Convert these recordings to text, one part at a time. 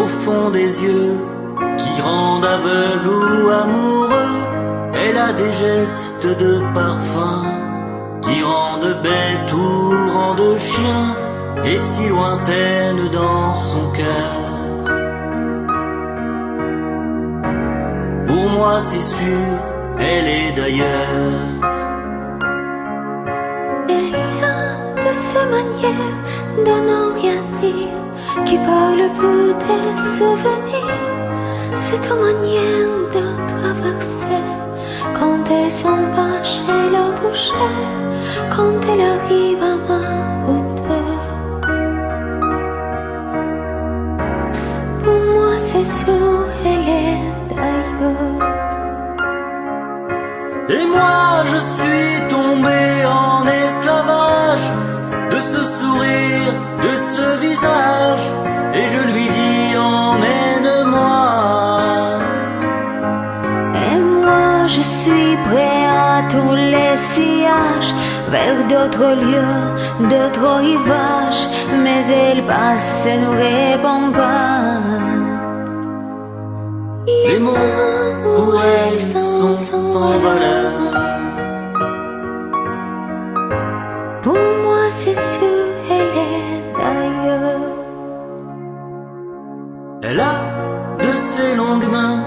au fond des yeux qui rendent aveugle ou amoureux. Elle a des gestes de parfum qui rendent bête ou rendent chien, et si lointaine dans son cœur. Pour moi c'est sûr, elle est d'ailleurs. Il y a de ces manières de ne rien dire qui parle pour des souvenirs. C'est ta manière de traverser quand elle s'en va chez le boucher, quand elle arrive à ma hauteur. Pour moi c'est sûr, elle est d'ailleurs. Et moi je suis tombé en esclavage de ce sourire, de ce visage, et je lui dis emmène-moi. Et moi je suis prêt à tous les sillages, vers d'autres lieux, d'autres rivages, mais elle passe et ne répond pas. Les mots pour elle sont sans valeur. Pour moi c'est sûr, elle est d'ailleurs. Elle a de ses longues mains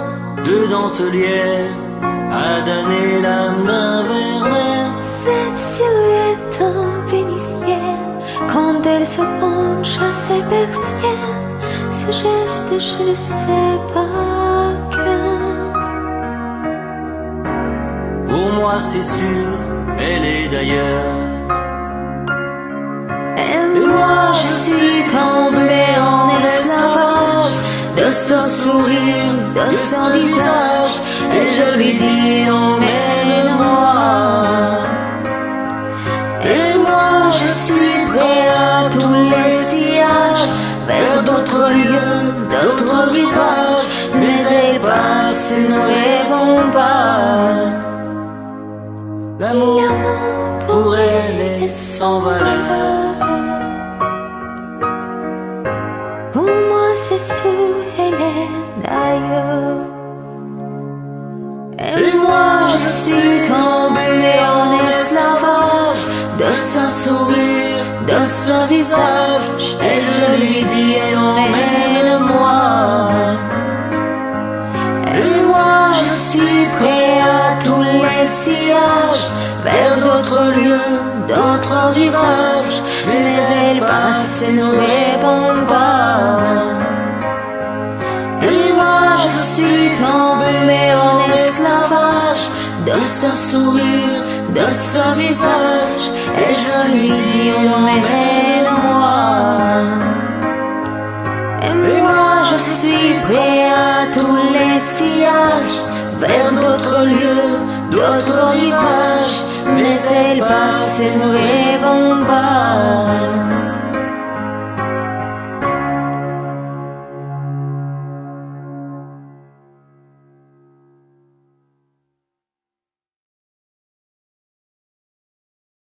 de dentelière à damner l'âme d'un Werner. Cette silhouette vénitienne, quand elle se penche à ses persiennes, ce geste je ne sais pas qu'un. Pour moi c'est sûr, elle est d'ailleurs. Et moi je suis tombé en esclavage de ce sourire, de son visage, et je lui dis emmène-moi. Et moi je suis prêt à tous les sillages, vers d'autres lieux, d'autres rivages, mais elle passe et ne répond pas. L'amour pour elle est sans valeur. Pour moi c'est sûr, elle est d'ailleurs. Et moi je suis tombé en esclavage de ce sourire, de ce visage, et je lui dis emmène-moi. Et moi je suis prêt à tous les sillages, vers d'autres lieux, d'autres rivages, mais elle passe et ne répond pas. Et moi je suis tombé en esclavage de ce sourire, de ce visage, et je lui dis emmène-moi. Et moi je suis prêt à tous les sillages, vers d'autres lieux, d'autres rivages, mais elle passe et ne répond